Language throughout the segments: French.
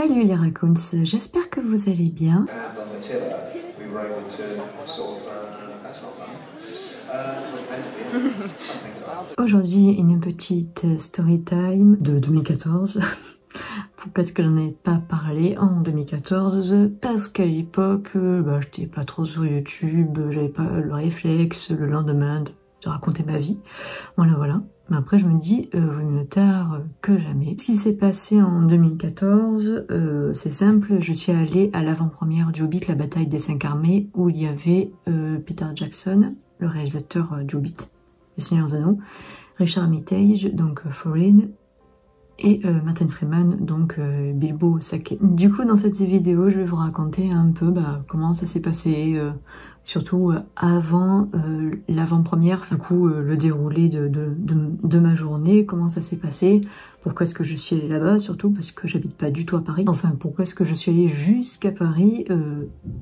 Salut les raccoons, j'espère que vous allez bien. Aujourd'hui, une petite story time de 2014. Parce que j'en ai pas parlé en 2014, parce qu'à l'époque, j'étais pas trop sur YouTube, j'avais pas le réflexe le lendemain de raconter ma vie. Voilà. Mais après je me dis, vaut mieux tard que jamais. Ce qui s'est passé en 2014, c'est simple, je suis allée à l'avant-première du Hobbit, la bataille des 5 armées, où il y avait Peter Jackson, le réalisateur du Hobbit, Les Seigneurs des Anneaux, Richard Armitage, donc Thorin, et Martin Freeman, donc Bilbo Sake. Du coup, dans cette vidéo, je vais vous raconter un peu comment ça s'est passé, surtout avant l'avant-première, du coup le déroulé de ma journée, comment ça s'est passé, pourquoi est-ce que je suis allée là-bas, surtout parce que j'habite pas du tout à Paris, enfin pourquoi est-ce que je suis allée jusqu'à Paris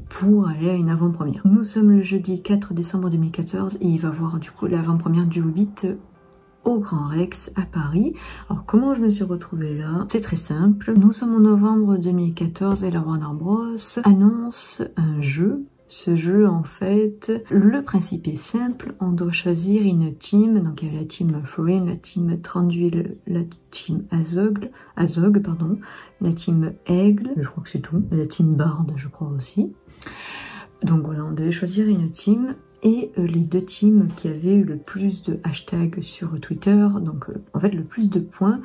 pour aller à une avant-première. Nous sommes le jeudi 4 décembre 2014 et il va y avoir du coup l'avant-première du Hobbit au Grand Rex à Paris. Alors comment je me suis retrouvée là? C'est très simple. Nous sommes en novembre 2014 et la Warner Bros annonce un jeu. Ce jeu, en fait, le principe est simple. On doit choisir une team. Donc il y avait la team Thorin, la team Thranduil, la team Azog, la team Aigle, je crois que c'est tout. Et la team Bard, je crois aussi. Donc voilà, on devait choisir une team. Et les deux teams qui avaient eu le plus de hashtags sur Twitter, donc en fait le plus de points,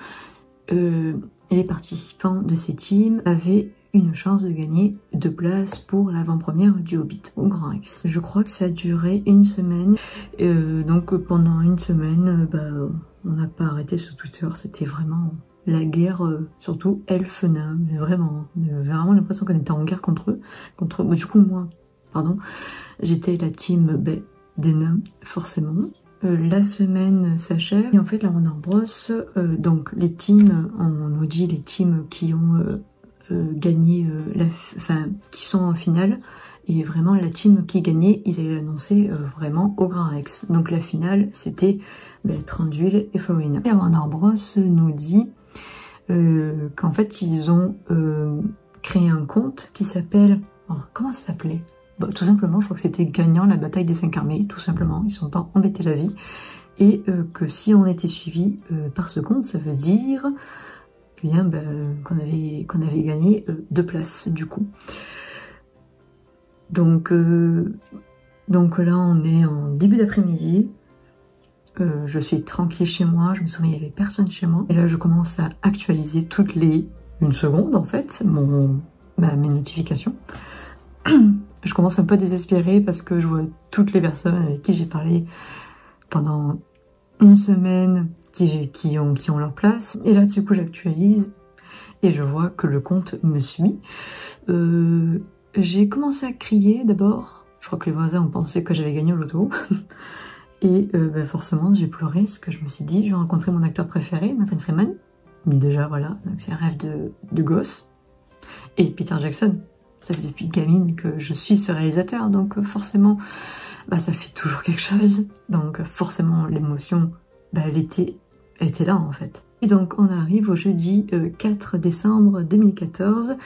les participants de ces teams avaient une chance de gagner 2 places pour l'avant-première du Hobbit au Grand Rex. Je crois que ça a duré une semaine, donc pendant une semaine, on n'a pas arrêté sur Twitter, c'était vraiment la guerre, surtout elfes-nains, mais vraiment l'impression qu'on était en guerre contre eux, du coup moi, j'étais la team des nains, forcément. La semaine s'achève et en fait la Warner Bros, donc les teams, on nous dit les teams qui ont gagné, qui sont en finale, et vraiment la team qui gagnait, ils allaient l'annoncer vraiment au Grand Rex. Donc la finale c'était Thranduil et Thorin. La Warner Bros nous dit qu'en fait ils ont créé un compte qui s'appelle, comment ça s'appelait? Tout simplement, je crois que c'était gagnant la bataille des 5 armées, tout simplement, ils ne sont pas embêtés la vie, et que si on était suivi par ce compte, ça veut dire qu'on avait gagné 2 places du coup. Donc là on est en début d'après-midi, je suis tranquille chez moi, je me souviens il n'y avait personne chez moi, et là je commence à actualiser toutes les 1 seconde en fait, mes notifications. Je commence un peu à désespérer parce que je vois toutes les personnes avec qui j'ai parlé pendant une semaine qui ont leur place. Et là, du coup, j'actualise et je vois que le compte me suit. J'ai commencé à crier d'abord. Je crois que les voisins ont pensé que j'avais gagné au loto. Et forcément, j'ai pleuré parce que je me suis dit, je vais rencontrer mon acteur préféré, Martin Freeman. Déjà, voilà, c'est un rêve de gosse. Et Peter Jackson. Ça fait depuis gamine que je suis ce réalisateur, donc forcément, ça fait toujours quelque chose. Donc forcément, l'émotion, elle était là en fait. Et donc on arrive au jeudi 4 décembre 2014.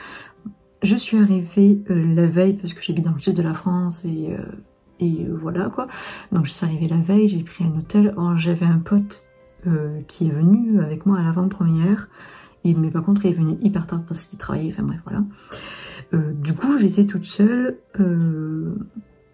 Je suis arrivée la veille, parce que j'habite dans le sud de la France, et voilà quoi. Donc je suis arrivée la veille, j'ai pris un hôtel. J'avais un pote qui est venu avec moi à l'avant-première, mais par contre il est venu hyper tard parce qu'il travaillait, enfin bref voilà. Du coup j'étais toute seule,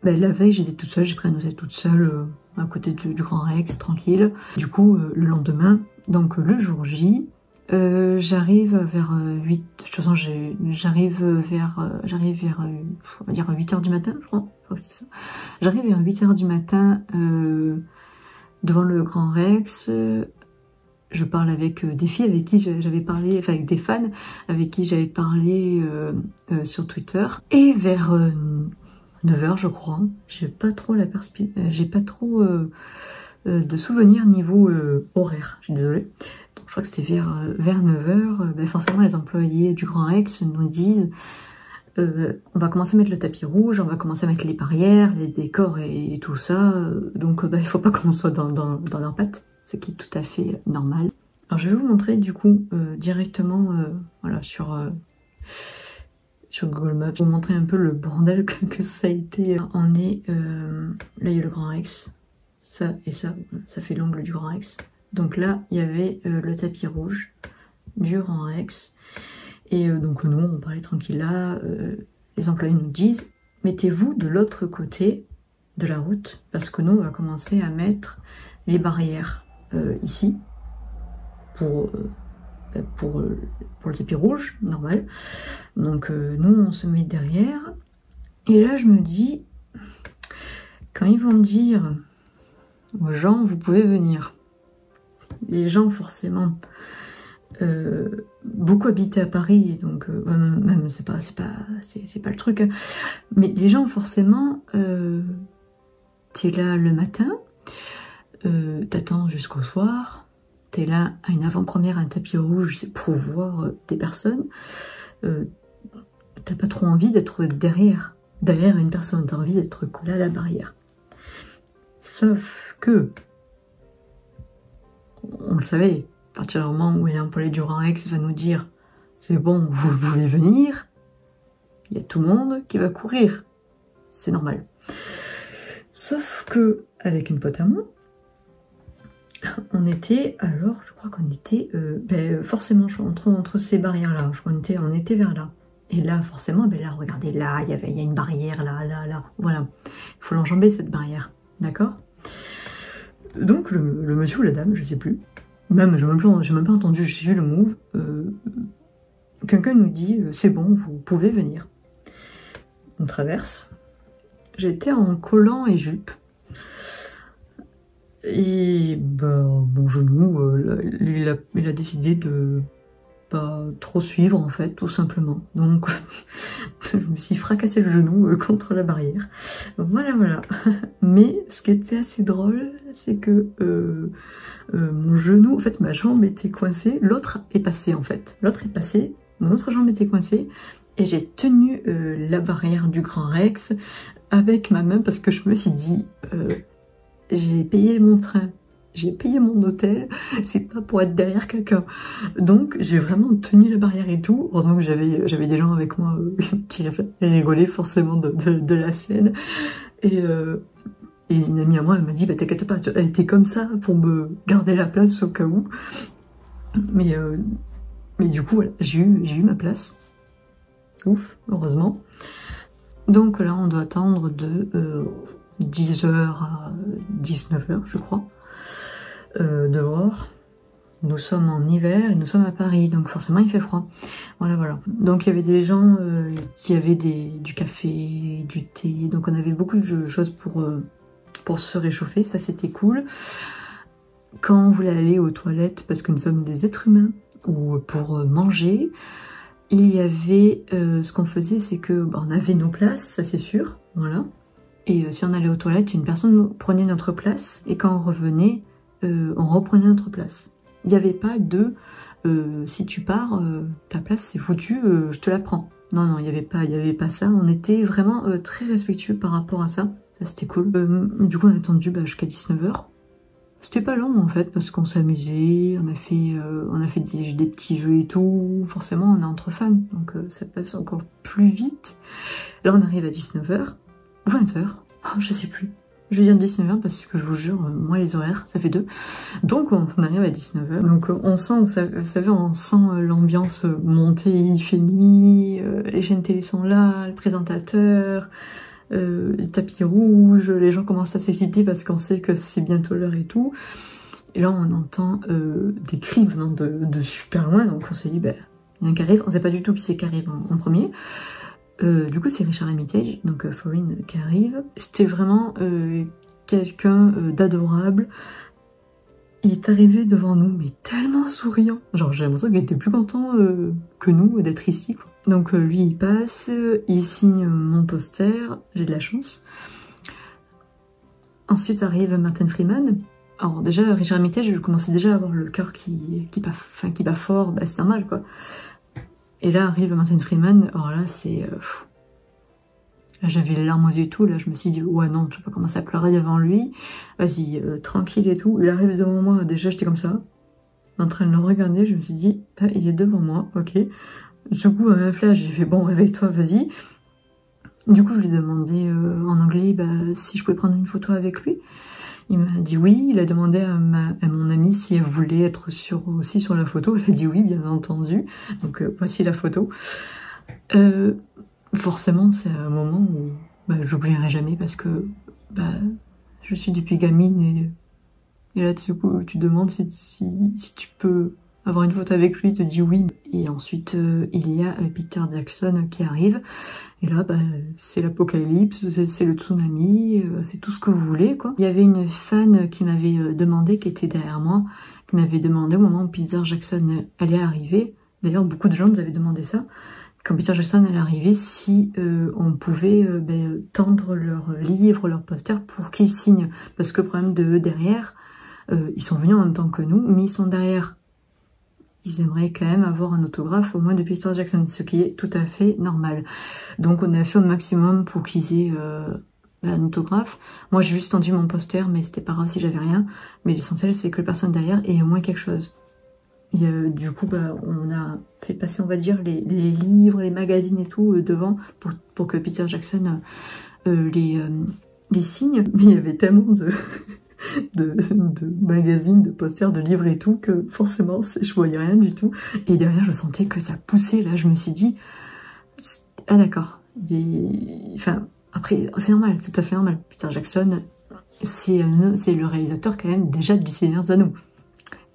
la veille j'étais toute seule, j'ai pris un hôtel toute seule à côté du Grand Rex, tranquille. Du coup le lendemain, donc le jour J, j'arrive vers 8, de toute façon j'arrive vers on va dire 8h du matin, je crois que c'est ça. J'arrive vers 8h du matin devant le Grand Rex. Je parle avec des filles avec qui j'avais parlé, enfin avec des fans avec qui j'avais parlé sur Twitter. Et vers 9h je crois, j'ai pas trop de souvenirs niveau horaire, je suis désolée. Donc je crois que c'était vers 9h, forcément les employés du Grand Rex nous disent on va commencer à mettre le tapis rouge, on va commencer à mettre les barrières, les décors et tout ça, donc il faut pas qu'on soit dans leurs pattes. Ce qui est tout à fait normal. Alors je vais vous montrer du coup directement voilà, sur sur Google Maps pour vous montrer un peu le bordel que ça a été. On est là, il y a le Grand Rex, ça et ça fait l'angle du Grand Rex. Donc là il y avait le tapis rouge du Grand Rex et donc nous on parlait tranquille là. Les employés nous disent mettez-vous de l'autre côté de la route parce que nous on va commencer à mettre les barrières ici pour le tapis rouge, normal. Donc nous on se met derrière. Et là je me dis, quand ils vont dire aux gens vous pouvez venir, les gens forcément beaucoup habitaient à Paris, donc même c'est pas le truc, hein. Mais les gens forcément t'es là le matin, t'attends jusqu'au soir. T'es là à une avant-première, un tapis rouge pour voir des personnes. T'as pas trop envie d'être derrière une personne, t'as envie d'être collé à la barrière. Sauf que, on le savait, à partir du moment où l'employé du Grand Rex va nous dire c'est bon, vous pouvez venir, il y a tout le monde qui va courir. C'est normal. Sauf que, avec une pote à moi, on était, alors je crois qu'on était forcément entre ces barrières là, je crois on était vers là, et là forcément là regardez là il y a une barrière là, voilà, il faut l'enjamber cette barrière, d'accord. Donc le monsieur ou la dame, je sais plus, même j'ai même pas entendu, j'ai vu le move, quelqu'un nous dit c'est bon vous pouvez venir. On traverse, j'étais en collant et jupe. Et mon genou, il a décidé de pas trop suivre en fait, tout simplement. Donc je me suis fracassé le genou contre la barrière. Voilà. Mais ce qui était assez drôle, c'est que mon genou, en fait ma jambe était coincée, l'autre est passé en fait. L'autre est passé, mon autre jambe était coincée et j'ai tenu la barrière du Grand Rex avec ma main parce que je me suis dit... j'ai payé mon train, j'ai payé mon hôtel, c'est pas pour être derrière quelqu'un. Donc j'ai vraiment tenu la barrière et tout. Heureusement que j'avais des gens avec moi qui rigolaient forcément de la scène. Et une amie à moi, elle m'a dit bah t'inquiète pas, elle était comme ça pour me garder la place au cas où. Mais du coup voilà, j'ai eu ma place. Ouf, heureusement. Donc là on doit attendre de 10h à 19h je crois, dehors. Nous sommes en hiver et nous sommes à Paris, donc forcément il fait froid. Voilà. Donc il y avait des gens qui avaient du café, du thé, donc on avait beaucoup de choses pour se réchauffer, ça c'était cool. Quand on voulait aller aux toilettes, parce que nous sommes des êtres humains, ou pour manger, il y avait, ce qu'on faisait c'est que on avait nos places, ça c'est sûr, voilà. Et si on allait aux toilettes, une personne prenait notre place et quand on revenait, on reprenait notre place. Il n'y avait pas de si tu pars, ta place c'est foutu, je te la prends. Non, il n'y avait pas ça. On était vraiment très respectueux par rapport à ça. Ça c'était cool. Du coup on a attendu jusqu'à 19h. C'était pas long en fait parce qu'on s'amusait, on a fait des petits jeux et tout. Forcément on est entre fans, donc ça passe encore plus vite. Là on arrive à 19h. 20h, je sais plus. Je vais dire 19h parce que je vous jure, moi les horaires, ça fait 2. Donc on arrive à 19h. Donc on sent, vous savez, on sent l'ambiance monter, il fait nuit, les chaînes télé sont là, le présentateur, le tapis rouge, les gens commencent à s'exciter parce qu'on sait que c'est bientôt l'heure et tout. Et là on entend des cris venant de super loin, donc on se dit, il y a un qui arrive, on sait pas du tout qui c'est qui arrive en premier. Du coup c'est Richard Armitage, donc Foreign qui arrive. C'était vraiment quelqu'un d'adorable. Il est arrivé devant nous mais tellement souriant. Genre j'ai l'impression qu'il était plus content que nous d'être ici quoi. Donc lui il passe, il signe mon poster, j'ai de la chance. Ensuite arrive Martin Freeman. Alors déjà Richard Armitage, je commençais déjà à avoir le cœur qui bat fort, c'est normal quoi. Et là arrive Martin Freeman, alors là c'est... là j'avais les larmes aux yeux et tout, là je me suis dit ouais non, je vais pas commencer à pleurer devant lui, vas-y, tranquille et tout. Il arrive devant moi, déjà j'étais comme ça, en train de le regarder, je me suis dit, ah il est devant moi, ok. Du coup, un flash, j'ai fait bon, réveille-toi, vas-y. Du coup, je lui ai demandé en anglais si je pouvais prendre une photo avec lui. Il m'a dit oui. Il a demandé à mon amie si elle voulait être aussi sur la photo. Elle a dit oui, bien entendu. Donc voici la photo. Forcément, c'est un moment où j'oublierai jamais parce que je suis depuis gamine et là, du coup, tu demandes si tu peux avoir une photo avec lui, il te dit oui. Et ensuite, il y a Peter Jackson qui arrive. Et là, c'est l'apocalypse, c'est le tsunami, c'est tout ce que vous voulez, quoi. Il y avait une fan qui m'avait demandé, qui était derrière moi, qui m'avait demandé au moment où Peter Jackson allait arriver. D'ailleurs, beaucoup de gens nous avaient demandé ça. Quand Peter Jackson allait arriver, si on pouvait tendre leurs livres, leurs posters pour qu'ils signent. Parce que le problème de derrière, ils sont venus en même temps que nous, mais ils sont derrière. Ils aimeraient quand même avoir un autographe au moins de Peter Jackson, ce qui est tout à fait normal. Donc on a fait au maximum pour qu'ils aient un autographe. Moi j'ai juste tendu mon poster, mais c'était pas grave si j'avais rien. Mais l'essentiel c'est que la personne derrière ait au moins quelque chose. Et du coup on a fait passer, on va dire, les livres, les magazines et tout devant pour que Peter Jackson les signe. Mais il y avait tellement de magazines, de posters, de livres et tout, que forcément je voyais rien du tout. Et derrière je sentais que ça poussait, là je me suis dit, ah d'accord, enfin après c'est normal, c'est tout à fait normal. Peter Jackson, c'est le réalisateur quand même déjà du Seigneur des Anneaux.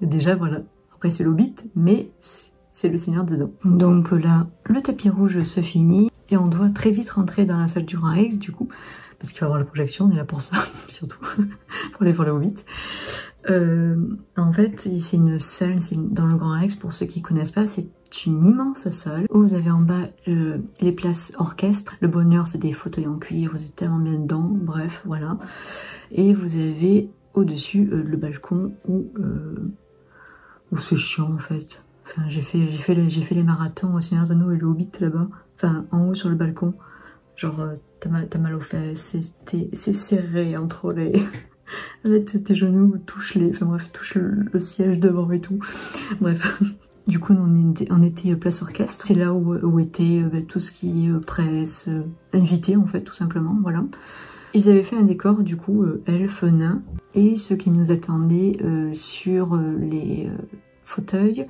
Déjà voilà, après c'est l'Hobbit, mais c'est le Seigneur des Anneaux. Donc là, le tapis rouge se finit, et on doit très vite rentrer dans la salle du Grand Rex du coup, parce qu'il va y avoir la projection, on est là pour ça, surtout, pour aller voir le Hobbit. En fait, c'est une salle, dans le Grand Rex, pour ceux qui connaissent pas, c'est une immense salle, où vous avez en bas les places orchestre. Le bonheur, c'est des fauteuils en cuir, vous êtes tellement bien dedans, bref, voilà. Et vous avez au-dessus le balcon, où c'est chiant en fait. Enfin, j'ai fait les marathons au Seigneur des Anneaux et le Hobbit là-bas, enfin en haut sur le balcon. Genre, t'as mal aux fesses, c'est serré entre les... Avec tes genoux, touche le siège devant et tout. Bref, du coup, on était place orchestre. C'est là où était tout ce qui est presse, invité en fait, tout simplement, voilà. Ils avaient fait un décor, du coup, elfes, nains, et ce qui nous attendait sur les fauteuils,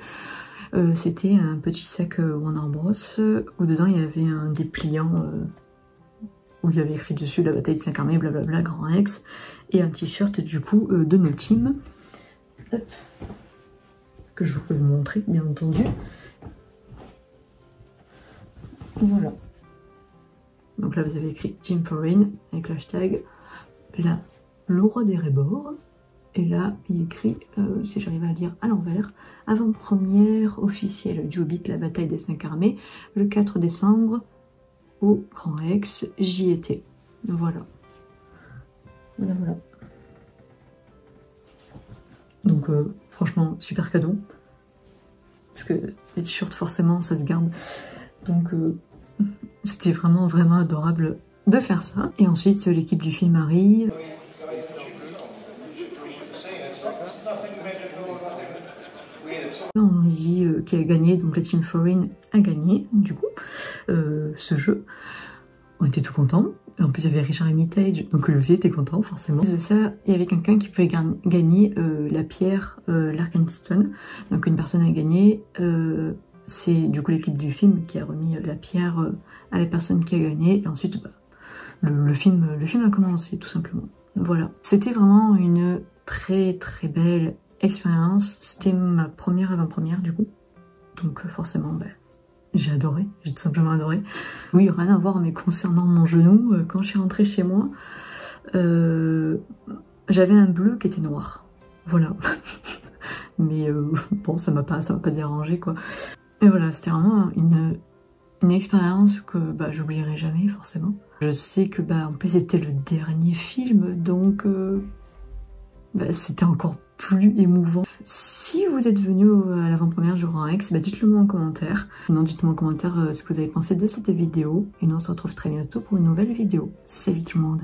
c'était un petit sac Warner Bros, où dedans il y avait un dépliant où il y avait écrit dessus la bataille de Saint-Carmé, blablabla, Grand Rex, et un t-shirt du coup de nos teams. Hop. Que je vous vais vous montrer, bien entendu. Voilà. Donc là vous avez écrit Team Foreign avec l'hashtag, là l'aura des Rébors, et là il écrit, si j'arrive à lire à l'envers, avant-première officielle du Hobbit, la bataille des 5 armées, le 4 décembre au Grand Rex, j'y étais. Voilà. Voilà. Donc franchement, super cadeau. Parce que les t-shirts, forcément, ça se garde. Donc c'était vraiment adorable de faire ça. Et ensuite, l'équipe du film arrive. On nous dit qui a gagné, donc la Team Foreign a gagné, du coup, ce jeu. On était tout contents. En plus, il y avait Richard Armitage, donc lui aussi était content, forcément. De ça, il y avait quelqu'un qui pouvait gagner la pierre Larkenstone. Donc une personne a gagné. C'est du coup l'équipe du film qui a remis la pierre à la personne qui a gagné. Et ensuite, le film a commencé, tout simplement. Voilà. C'était vraiment une très très belle expérience. C'était ma première avant-première, du coup. Donc forcément, j'ai adoré, j'ai tout simplement adoré. Oui, rien à voir, mais concernant mon genou, quand je suis rentrée chez moi, j'avais un bleu qui était noir. Voilà. Mais bon, ça m'a pas dérangé, quoi. Et voilà, c'était vraiment une expérience que j'oublierai jamais, forcément. Je sais que en plus c'était le dernier film, donc c'était encore plus émouvant. Si vous êtes venu à l'avant-première du Grand Rex, dites-le moi en commentaire. Sinon, dites-moi en commentaire ce que vous avez pensé de cette vidéo. Et nous on se retrouve très bientôt pour une nouvelle vidéo. Salut tout le monde!